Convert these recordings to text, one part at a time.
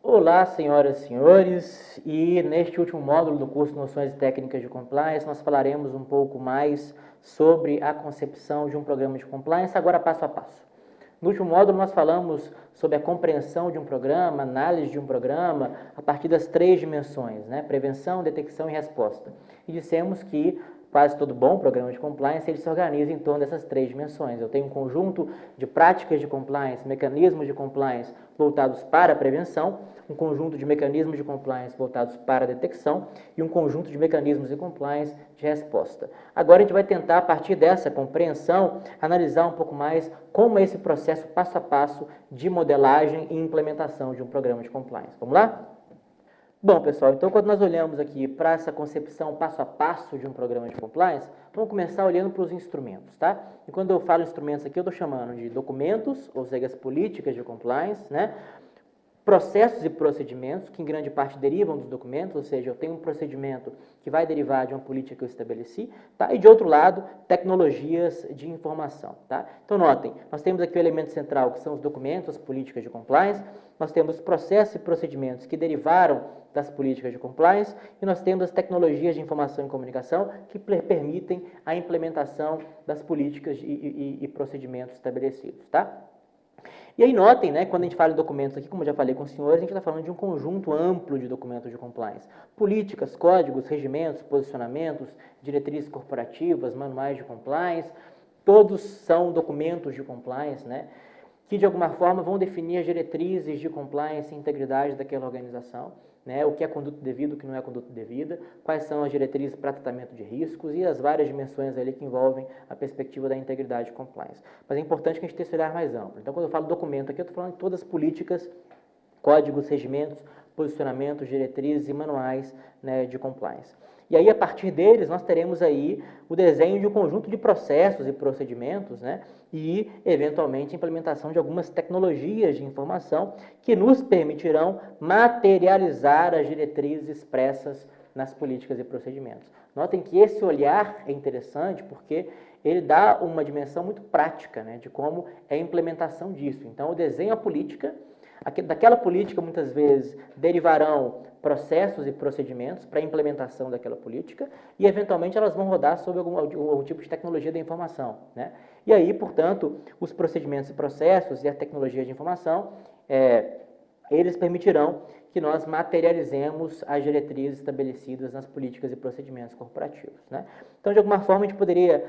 Olá, senhoras e senhores, e neste último módulo do curso Noções e Técnicas de Compliance, nós falaremos um pouco mais sobre a concepção de um programa de compliance, agora passo a passo. No último módulo nós falamos sobre a compreensão de um programa, análise de um programa, a partir das 3 dimensões, né? Prevenção, detecção e resposta. E dissemos que quase todo bom programa de compliance, ele se organiza em torno dessas 3 dimensões. Eu tenho um conjunto de práticas de compliance, mecanismos de compliance voltados para a prevenção, um conjunto de mecanismos de compliance voltados para a detecção e um conjunto de mecanismos de compliance de resposta. Agora a gente vai tentar, a partir dessa compreensão, analisar um pouco mais como é esse processo passo a passo de modelagem e implementação de um programa de compliance. Vamos lá? Bom, pessoal, então quando nós olhamos aqui para essa concepção passo a passo de um programa de compliance, vamos começar olhando para os instrumentos, tá? E quando eu falo instrumentos aqui, eu estou chamando de documentos, ou seja, as políticas de compliance, né? Processos e procedimentos, que em grande parte derivam dos documentos, ou seja, eu tenho um procedimento que vai derivar de uma política que eu estabeleci, tá? E de outro lado, tecnologias de informação, tá? Então notem, nós temos aqui o elemento central, que são os documentos, as políticas de compliance, nós temos processos e procedimentos que derivaram das políticas de compliance, e nós temos as tecnologias de informação e comunicação que permitem a implementação das políticas e procedimentos estabelecidos, tá? E aí notem, né, quando a gente fala em documentos aqui, como eu já falei com os senhores, a gente está falando de um conjunto amplo de documentos de compliance. Políticas, códigos, regimentos, posicionamentos, diretrizes corporativas, manuais de compliance, todos são documentos de compliance, né, que de alguma forma vão definir as diretrizes de compliance e integridade daquela organização, né, o que é conduta devida, o que não é conduta devida, quais são as diretrizes para tratamento de riscos e as várias dimensões ali que envolvem a perspectiva da integridade de compliance. Mas é importante que a gente tenha esse olhar mais amplo. Então, quando eu falo documento aqui, eu estou falando de todas as políticas, códigos, regimentos, posicionamentos, diretrizes e manuais, né, de compliance. E aí, a partir deles, nós teremos aí o desenho de um conjunto de processos e procedimentos, né, e, eventualmente, a implementação de algumas tecnologias de informação que nos permitirão materializar as diretrizes expressas nas políticas e procedimentos. Notem que esse olhar é interessante porque ele dá uma dimensão muito prática, né, de como é a implementação disso. Então, eu desenho a política, daquela política, muitas vezes, derivarão processos e procedimentos para a implementação daquela política e, eventualmente, elas vão rodar sobre algum tipo de tecnologia da informação, né? E aí, portanto, os procedimentos e processos e a tecnologia de informação, eles permitirão que nós materializemos as diretrizes estabelecidas nas políticas e procedimentos corporativos, né? Então, de alguma forma, a gente poderia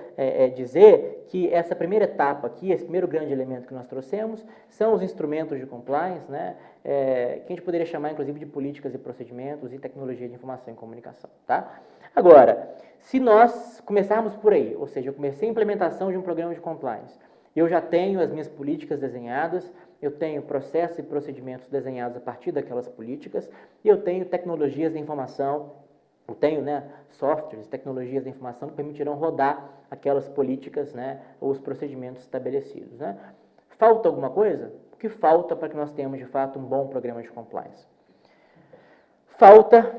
dizer que essa primeira etapa aqui, esse primeiro grande elemento que nós trouxemos, são os instrumentos de compliance, né? Que a gente poderia chamar, inclusive, de políticas e procedimentos e tecnologia de informação e comunicação, tá? Agora, se nós começarmos por aí, ou seja, eu comecei a implementação de um programa de compliance, eu já tenho as minhas políticas desenhadas, eu tenho processos e procedimentos desenhados a partir daquelas políticas, e eu tenho tecnologias de informação, eu tenho, né, softwares, tecnologias de informação que permitirão rodar aquelas políticas, né, ou os procedimentos estabelecidos, né? Falta alguma coisa? O que falta para que nós tenhamos, de fato, um bom programa de compliance? Falta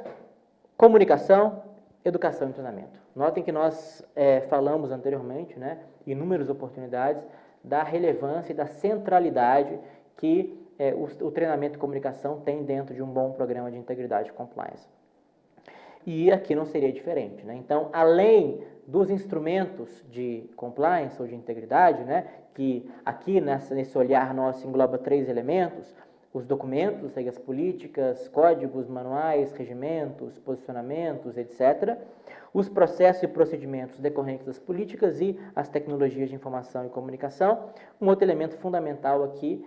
comunicação, educação e treinamento. Notem que nós falamos anteriormente, né, em inúmeras oportunidades, da relevância e da centralidade que o treinamento de comunicação tem dentro de um bom programa de integridade e compliance. E aqui não seria diferente, né? Então, além dos instrumentos de compliance ou de integridade, né, que aqui nesse olhar nosso engloba 3 elementos, os documentos, ou seja, as políticas, códigos, manuais, regimentos, posicionamentos, etc., os processos e procedimentos decorrentes das políticas e as tecnologias de informação e comunicação. Um outro elemento fundamental aqui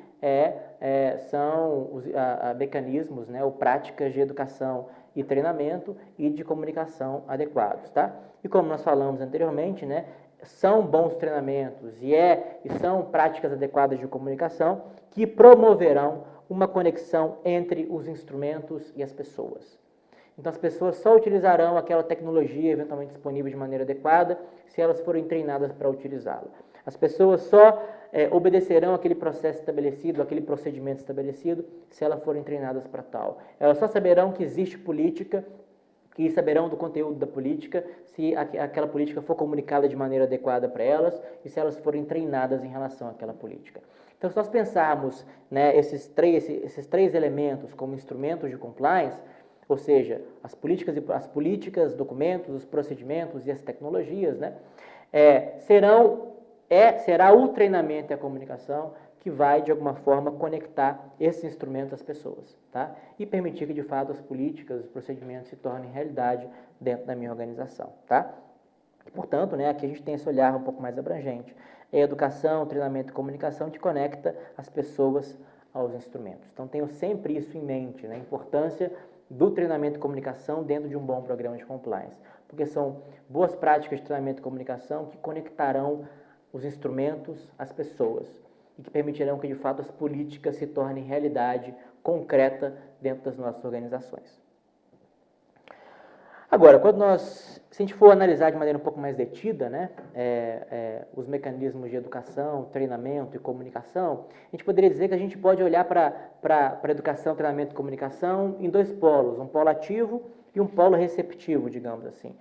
são os mecanismos, né, ou práticas de educação e treinamento e de comunicação adequados, tá? E como nós falamos anteriormente, né, são bons treinamentos e são práticas adequadas de comunicação que promoverão uma conexão entre os instrumentos e as pessoas. Então, as pessoas só utilizarão aquela tecnologia eventualmente disponível de maneira adequada se elas forem treinadas para utilizá-la. As pessoas só obedecerão aquele processo estabelecido, aquele procedimento estabelecido, se elas forem treinadas para tal. Elas só saberão que existe política e saberão do conteúdo da política se aquela política for comunicada de maneira adequada para elas e se elas forem treinadas em relação àquela política. Então, se nós pensarmos, né, esses três elementos como instrumentos de compliance, ou seja, as políticas, documentos, os procedimentos e as tecnologias, né, será o treinamento e a comunicação que vai, de alguma forma, conectar esses instrumentos às pessoas, tá? E permitir que, de fato, as políticas, os procedimentos se tornem realidade dentro da minha organização, tá? Portanto, né, aqui a gente tem esse olhar um pouco mais abrangente. Educação, treinamento e comunicação te conecta as pessoas aos instrumentos. Então, tenho sempre isso em mente, né, a importância do treinamento e comunicação dentro de um bom programa de compliance, porque são boas práticas de treinamento e comunicação que conectarão os instrumentos às pessoas e que permitirão que, de fato, as políticas se tornem realidade concreta dentro das nossas organizações. Agora, se a gente for analisar de maneira um pouco mais detida, né, os mecanismos de educação, treinamento e comunicação, a gente poderia dizer que a gente pode olhar para educação, treinamento e comunicação em dois polos, um polo ativo e um polo receptivo, digamos assim.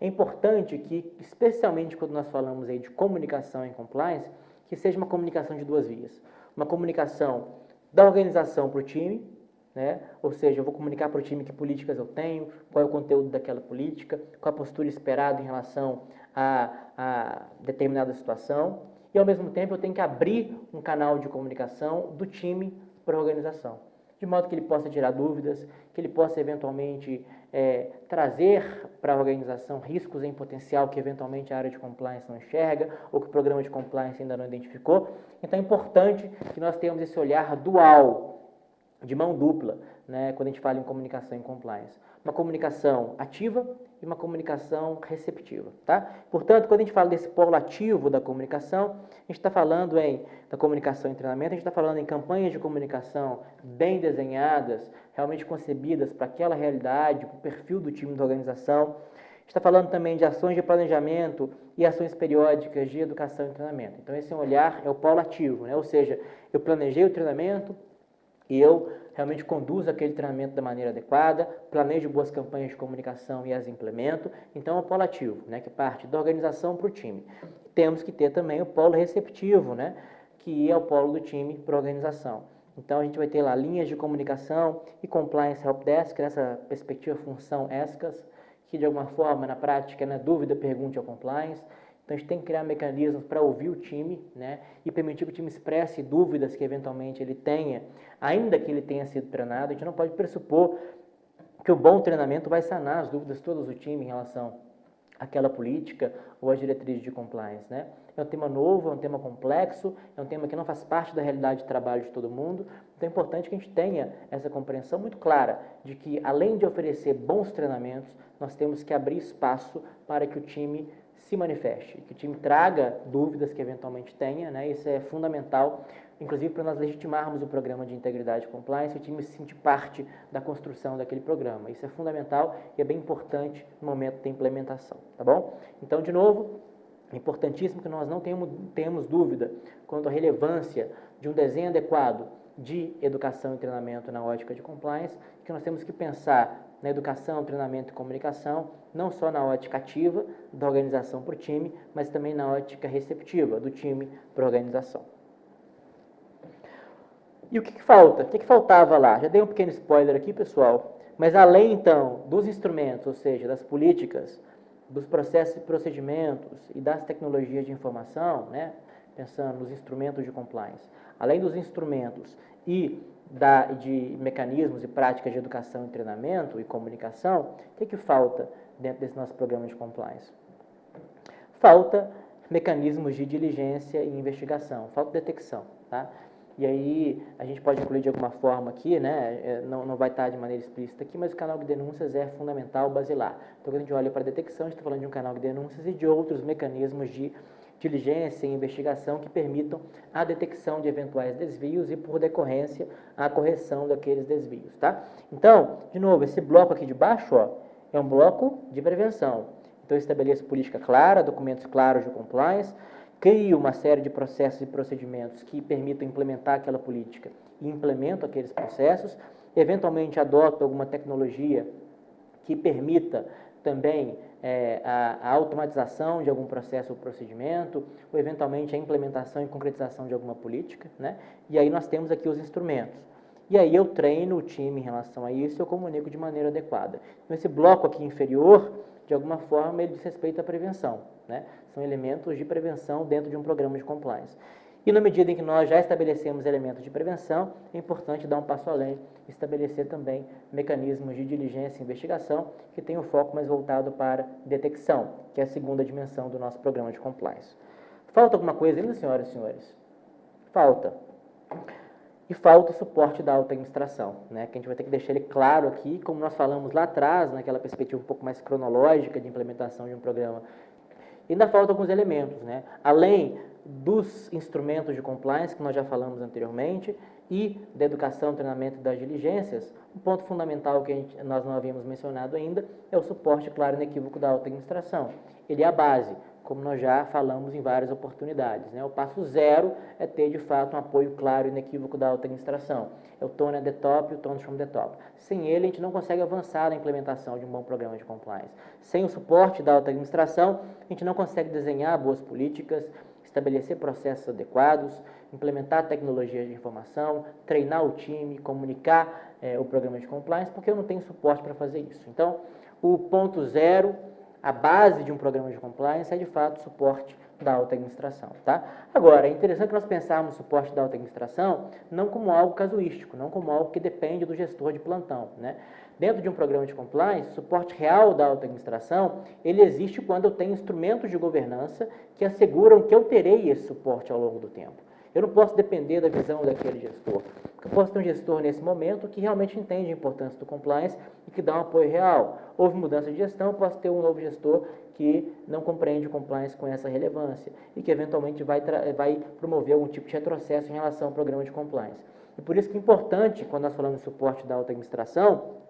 É importante que, especialmente quando nós falamos aí de comunicação em compliance, que seja uma comunicação de duas vias. Uma comunicação da organização para o time, né? Ou seja, eu vou comunicar para o time que políticas eu tenho, qual é o conteúdo daquela política, qual a postura esperada em relação a determinada situação, e ao mesmo tempo eu tenho que abrir um canal de comunicação do time para a organização, de modo que ele possa tirar dúvidas, que ele possa eventualmente trazer para a organização riscos em potencial que eventualmente a área de compliance não enxerga, ou que o programa de compliance ainda não identificou. Então é importante que nós tenhamos esse olhar dual, de mão dupla, né, quando a gente fala em comunicação e compliance. Uma comunicação ativa e uma comunicação receptiva, tá? Portanto, quando a gente fala desse polo ativo da comunicação, a gente está falando da comunicação e treinamento, a gente está falando em campanhas de comunicação bem desenhadas, realmente concebidas para aquela realidade, para o perfil do time da organização. A gente está falando também de ações de planejamento e ações periódicas de educação e treinamento. Então, esse olhar é o polo ativo, né? Ou seja, eu planejei o treinamento, e eu realmente conduzo aquele treinamento da maneira adequada, planejo boas campanhas de comunicação e as implemento. Então, é o polo ativo, né, que parte da organização para o time. Temos que ter também o polo receptivo, né, que é o polo do time para a organização. Então, a gente vai ter lá linhas de comunicação e compliance helpdesk, nessa perspectiva função ESCAS, que de alguma forma, na prática, na dúvida, pergunte ao compliance. Então, a gente tem que criar mecanismos para ouvir o time, né, e permitir que o time expresse dúvidas que eventualmente ele tenha, ainda que ele tenha sido treinado. A gente não pode pressupor que o bom treinamento vai sanar as dúvidas todas do time em relação àquela política ou às diretrizes de compliance, né? É um tema novo, é um tema complexo, é um tema que não faz parte da realidade de trabalho de todo mundo. Então, é importante que a gente tenha essa compreensão muito clara de que, além de oferecer bons treinamentos, nós temos que abrir espaço para que o time se manifeste, que o time traga dúvidas que eventualmente tenha, né? Isso é fundamental, inclusive para nós legitimarmos o programa de integridade e compliance, o time se sentir parte da construção daquele programa. Isso é fundamental e é bem importante no momento da implementação, tá bom? Então, de novo, é importantíssimo que nós não tenhamos dúvida quanto à relevância de um desenho adequado de educação e treinamento na ótica de compliance, que nós temos que pensar na educação, treinamento e comunicação, não só na ótica ativa da organização para o time, mas também na ótica receptiva do time para a organização. E o que falta? O que faltava lá? Já dei um pequeno spoiler aqui, pessoal, mas além, então, dos instrumentos, ou seja, das políticas, dos processos e procedimentos e das tecnologias de informação, né, pensando nos instrumentos de compliance, além dos instrumentos e de mecanismos e práticas de educação e treinamento e comunicação, o que falta dentro desse nosso programa de compliance? Falta mecanismos de diligência e investigação, falta detecção, tá? E aí a gente pode incluir de alguma forma aqui, né, não vai estar de maneira explícita aqui, mas o canal de denúncias é fundamental, basilar. Então, quando a gente olha para a detecção, a gente está falando de um canal de denúncias e de outros mecanismos de diligência e investigação que permitam a detecção de eventuais desvios e, por decorrência, a correção daqueles desvios, tá? Então, de novo, esse bloco aqui de baixo, ó, é um bloco de prevenção. Então, eu estabeleço política clara, documentos claros de compliance, crio uma série de processos e procedimentos que permitam implementar aquela política e implemento aqueles processos, eventualmente adoto alguma tecnologia que permita também a automatização de algum processo ou procedimento, ou eventualmente a implementação e concretização de alguma política, né? E aí nós temos aqui os instrumentos. E aí eu treino o time em relação a isso e eu comunico de maneira adequada. Então esse bloco aqui inferior, de alguma forma, ele diz respeito à prevenção, né? São elementos de prevenção dentro de um programa de compliance. E na medida em que nós já estabelecemos elementos de prevenção, é importante dar um passo além, estabelecer também mecanismos de diligência e investigação que tenham foco mais voltado para detecção, que é a segunda dimensão do nosso programa de compliance. Falta alguma coisa ainda, senhoras e senhores? Falta. E falta o suporte da alta administração, né, que a gente vai ter que deixar ele claro aqui, como nós falamos lá atrás, naquela perspectiva um pouco mais cronológica de implementação de um programa. Ainda faltam alguns elementos, né? Além dos instrumentos de compliance que nós já falamos anteriormente e da educação, treinamento e das diligências, um ponto fundamental que nós não havíamos mencionado ainda é o suporte claro e inequívoco da alta administração. Ele é a base, como nós já falamos em várias oportunidades, né? O passo zero é ter, de fato, um apoio claro e inequívoco da alta administração. É o tone at the top e o tone from the top. Sem ele, a gente não consegue avançar na implementação de um bom programa de compliance. Sem o suporte da alta administração, a gente não consegue desenhar boas políticas, estabelecer processos adequados, implementar tecnologias de informação, treinar o time, comunicar o programa de compliance, porque eu não tenho suporte para fazer isso. Então, o ponto zero, a base de um programa de compliance é, de fato, o suporte da alta administração, tá? Agora, é interessante que nós pensarmos o suporte da alta administração não como algo casuístico, não como algo que depende do gestor de plantão, né? Dentro de um programa de compliance, o suporte real da alta administração, ele existe quando eu tenho instrumentos de governança que asseguram que eu terei esse suporte ao longo do tempo. Eu não posso depender da visão daquele gestor. Eu posso ter um gestor nesse momento que realmente entende a importância do compliance e que dá um apoio real. Houve mudança de gestão, eu posso ter um novo gestor que não compreende o compliance com essa relevância e que eventualmente vai promover algum tipo de retrocesso em relação ao programa de compliance. E por isso que é importante, quando nós falamos de suporte da alta administração,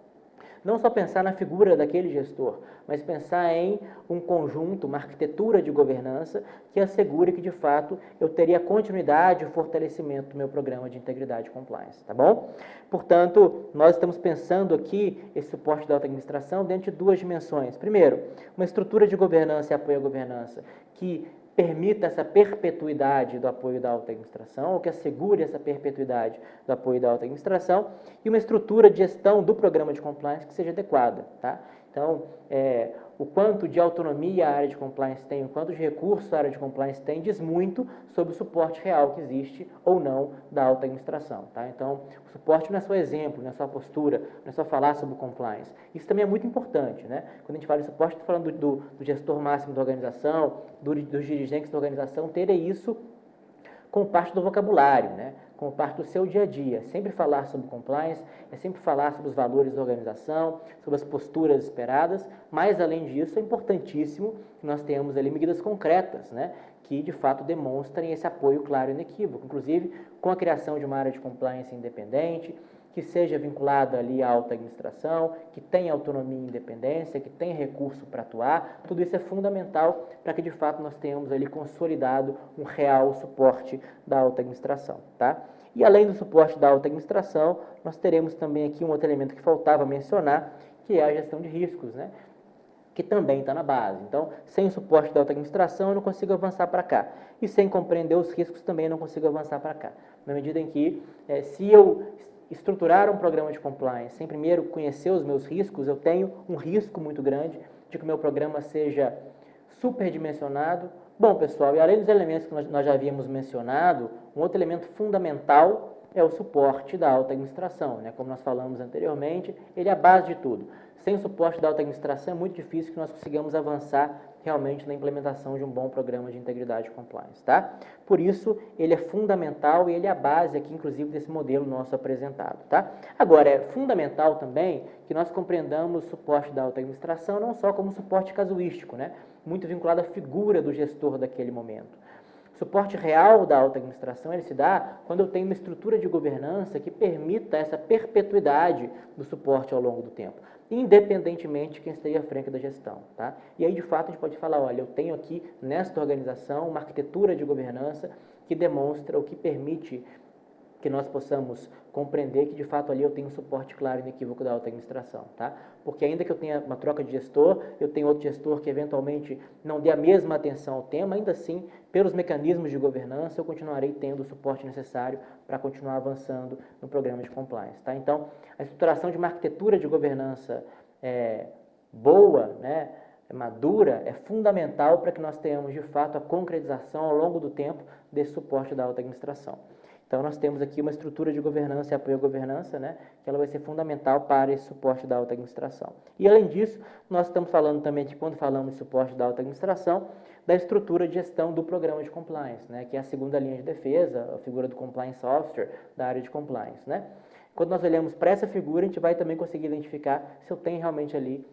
não só pensar na figura daquele gestor, mas pensar em um conjunto, uma arquitetura de governança que assegure que, de fato, eu teria continuidade e fortalecimento do meu programa de integridade e compliance, tá bom? Portanto, nós estamos pensando aqui esse suporte da alta administração dentro de duas dimensões. Primeiro, uma estrutura de governança e apoio à governança que permita essa perpetuidade do apoio da alta administração, ou que assegure essa perpetuidade do apoio da alta administração, e uma estrutura de gestão do programa de compliance que seja adequada, tá? Então, o quanto de autonomia a área de compliance tem, o quanto de recursos a área de compliance tem, diz muito sobre o suporte real que existe ou não da alta administração, tá? Então, o suporte não é só exemplo, não é só postura, não é só falar sobre compliance. Isso também é muito importante, né? Quando a gente fala de suporte, estou falando do gestor máximo da organização, dos dirigentes da organização, terem isso como parte do vocabulário, né? Como parte do seu dia a dia. Sempre falar sobre compliance, é sempre falar sobre os valores da organização, sobre as posturas esperadas, mas além disso é importantíssimo que nós tenhamos ali medidas concretas, né? Que de fato demonstrem esse apoio claro e inequívoco, inclusive com a criação de uma área de compliance independente, que seja vinculada ali à alta administração, que tenha autonomia e independência, que tenha recurso para atuar, tudo isso é fundamental para que de fato nós tenhamos ali consolidado um real suporte da alta administração, tá? E além do suporte da alta administração, nós teremos também aqui um outro elemento que faltava mencionar, que é a gestão de riscos, né? Que também está na base. Então, sem o suporte da alta administração, eu não consigo avançar para cá. E sem compreender os riscos, também não consigo avançar para cá. Na medida em que, se eu estruturar um programa de compliance sem primeiro conhecer os meus riscos, eu tenho um risco muito grande de que o meu programa seja superdimensionado. Bom, pessoal, e além dos elementos que nós já havíamos mencionado, um outro elemento fundamental é o suporte da alta administração, né? Como nós falamos anteriormente, ele é a base de tudo. Sem o suporte da alta administração é muito difícil que nós consigamos avançar realmente na implementação de um bom programa de integridade e compliance, tá? Por isso, ele é fundamental e ele é a base aqui, inclusive, desse modelo nosso apresentado, tá? Agora, é fundamental também que nós compreendamos o suporte da alta administração não só como suporte casuístico, né? Muito vinculado à figura do gestor daquele momento. O suporte real da alta administração ele se dá quando eu tenho uma estrutura de governança que permita essa perpetuidade do suporte ao longo do tempo, independentemente de quem esteja à frente da gestão, tá? E aí, de fato, a gente pode falar, olha, eu tenho aqui nesta organização uma arquitetura de governança que demonstra ou que permite que nós possamos compreender que, de fato, ali eu tenho um suporte claro e inequívoco da alta administração, tá? Porque ainda que eu tenha uma troca de gestor, eu tenho outro gestor que eventualmente não dê a mesma atenção ao tema, ainda assim, pelos mecanismos de governança, eu continuarei tendo o suporte necessário para continuar avançando no programa de compliance, tá? Então, a estruturação de uma arquitetura de governança boa, né, madura, é fundamental para que nós tenhamos, de fato, a concretização ao longo do tempo desse suporte da alta administração. Então, nós temos aqui uma estrutura de governança e apoio à governança, né, que ela vai ser fundamental para esse suporte da alta administração. E, além disso, nós estamos falando também de, quando falamos de suporte da alta administração, da estrutura de gestão do programa de compliance, né, que é a segunda linha de defesa, a figura do compliance officer da área de compliance, né. Quando nós olhamos para essa figura, a gente vai também conseguir identificar se eu tenho realmente ali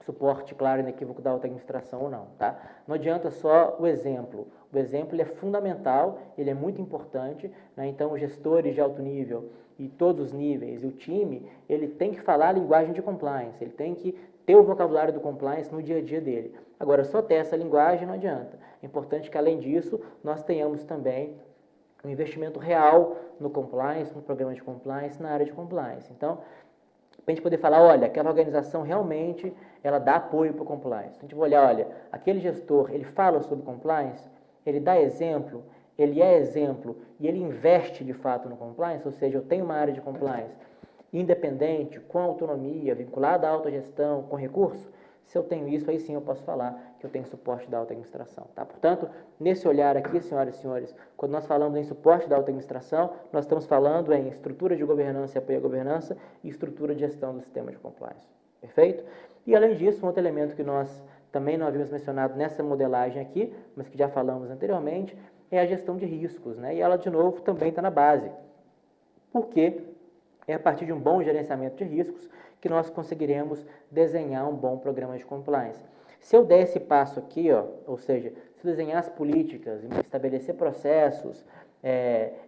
suporte claro e inequívoco da alta administração ou não, tá? Não adianta só o exemplo. O exemplo ele é fundamental, ele é muito importante, né? Então, os gestores de alto nível e todos os níveis, e o time, ele tem que falar a linguagem de compliance, ele tem que ter o vocabulário do compliance no dia a dia dele. Agora, só ter essa linguagem não adianta. É importante que, além disso, nós tenhamos também um investimento real no compliance, no programa de compliance, na área de compliance. Então, para a gente poder falar, olha, aquela organização realmente, ela dá apoio para o compliance. A gente vai olhar, olha, aquele gestor, ele fala sobre compliance, ele dá exemplo, ele é exemplo e ele investe de fato no compliance, ou seja, eu tenho uma área de compliance independente, com autonomia, vinculada à autogestão, com recurso. Se eu tenho isso, aí sim eu posso falar que eu tenho suporte da alta administração, tá? Portanto, nesse olhar aqui, senhoras e senhores, quando nós falamos em suporte da alta administração, nós estamos falando em estrutura de governança e apoio à governança e estrutura de gestão do sistema de compliance. Perfeito? E, além disso, um outro elemento que nós também não havíamos mencionado nessa modelagem aqui, mas que já falamos anteriormente, é a gestão de riscos, né? E ela, de novo, também está na base. Por quê? É a partir de um bom gerenciamento de riscos que nós conseguiremos desenhar um bom programa de compliance. Se eu der esse passo aqui, ó, ou seja, se eu desenhar as políticas, estabelecer processos,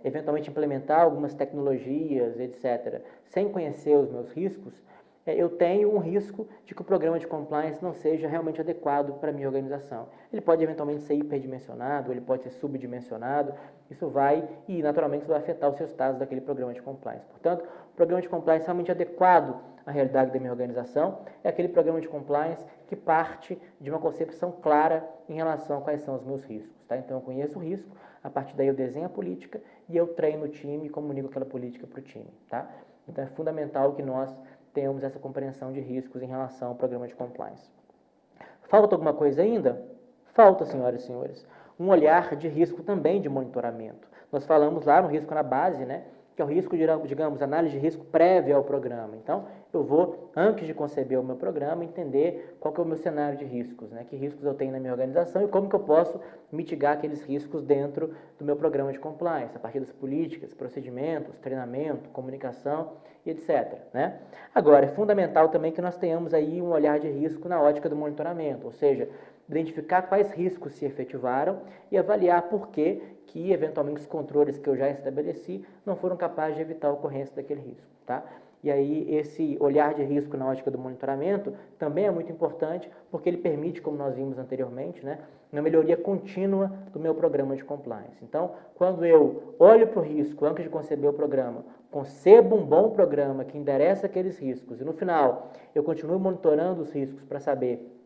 eventualmente implementar algumas tecnologias, etc., sem conhecer os meus riscos, eu tenho um risco de que o programa de compliance não seja realmente adequado para a minha organização. Ele pode eventualmente ser hiperdimensionado, ele pode ser subdimensionado, isso vai, e naturalmente isso vai afetar os resultados daquele programa de compliance. Portanto, o programa de compliance realmente adequado à realidade da minha organização é aquele programa de compliance que parte de uma concepção clara em relação a quais são os meus riscos, tá? Então, eu conheço o risco, a partir daí eu desenho a política e eu treino o time e comunico aquela política para o time, tá? Então, é fundamental que nós tenhamos essa compreensão de riscos em relação ao programa de compliance. Falta alguma coisa ainda? Falta, senhoras e senhores, um olhar de risco também de monitoramento. Nós falamos lá no risco na base, né, que é o risco, digamos, análise de risco prévia ao programa. Então, eu vou, antes de conceber o meu programa, entender qual que é o meu cenário de riscos, né, que riscos eu tenho na minha organização e como que eu posso mitigar aqueles riscos dentro do meu programa de compliance, a partir das políticas, procedimentos, treinamento, comunicação e etc., né? Agora, é fundamental também que nós tenhamos aí um olhar de risco na ótica do monitoramento, ou seja, identificar quais riscos se efetivaram e avaliar por que eventualmente, os controles que eu já estabeleci não foram capazes de evitar a ocorrência daquele risco, tá? E aí, esse olhar de risco na ótica do monitoramento também é muito importante, porque ele permite, como nós vimos anteriormente, né, uma melhoria contínua do meu programa de compliance. Então, quando eu olho para o risco antes de conceber o programa, concebo um bom programa que endereça aqueles riscos, e no final eu continuo monitorando os riscos para saber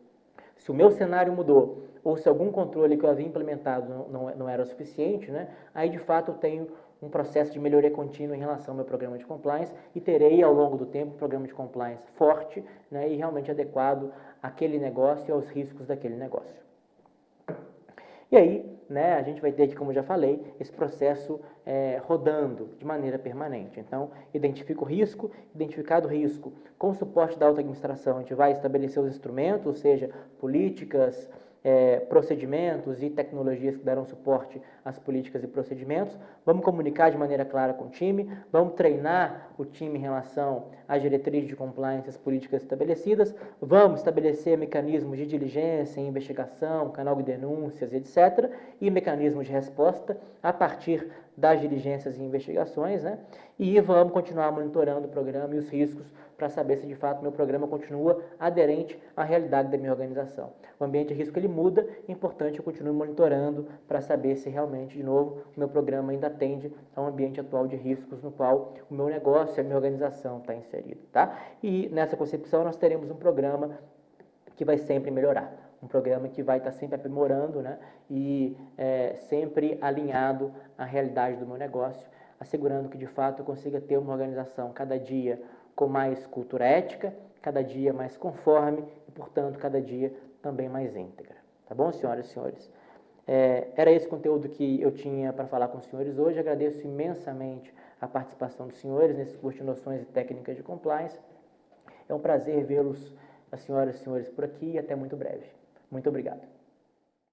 se o meu cenário mudou ou se algum controle que eu havia implementado não era o suficiente, né, aí de fato eu tenho um processo de melhoria contínua em relação ao meu programa de compliance e terei ao longo do tempo um programa de compliance forte, né, e realmente adequado àquele negócio e aos riscos daquele negócio. E aí, né, a gente vai ter aqui, como eu já falei, esse processo rodando de maneira permanente. Então, identifica o risco, identificado o risco, com o suporte da alta administração, a gente vai estabelecer os instrumentos, ou seja, políticas, procedimentos e tecnologias que darão suporte às políticas e procedimentos. Vamos comunicar de maneira clara com o time, vamos treinar o time em relação às diretrizes de compliance, as políticas estabelecidas, vamos estabelecer mecanismos de diligência, investigação, canal de denúncias, etc., e mecanismos de resposta a partir das diligências e investigações, né? E vamos continuar monitorando o programa e os riscos para saber se de fato meu programa continua aderente à realidade da minha organização. O ambiente de risco ele muda, é importante eu continuar monitorando para saber se realmente, de novo, o meu programa ainda atende ao ambiente atual de riscos no qual o meu negócio e a minha organização está inserido, tá? E nessa concepção nós teremos um programa que vai sempre melhorar, um programa que vai estar sempre aprimorando, né, e sempre alinhado à realidade do meu negócio, assegurando que de fato eu consiga ter uma organização cada dia com mais cultura ética, cada dia mais conforme e, portanto, cada dia também mais íntegra. Tá bom, senhoras e senhores? Era esse conteúdo que eu tinha para falar com os senhores hoje. Agradeço imensamente a participação dos senhores nesse curso de noções e técnicas de compliance. É um prazer vê-los, as senhoras e senhores, por aqui e até muito breve. Muito obrigado.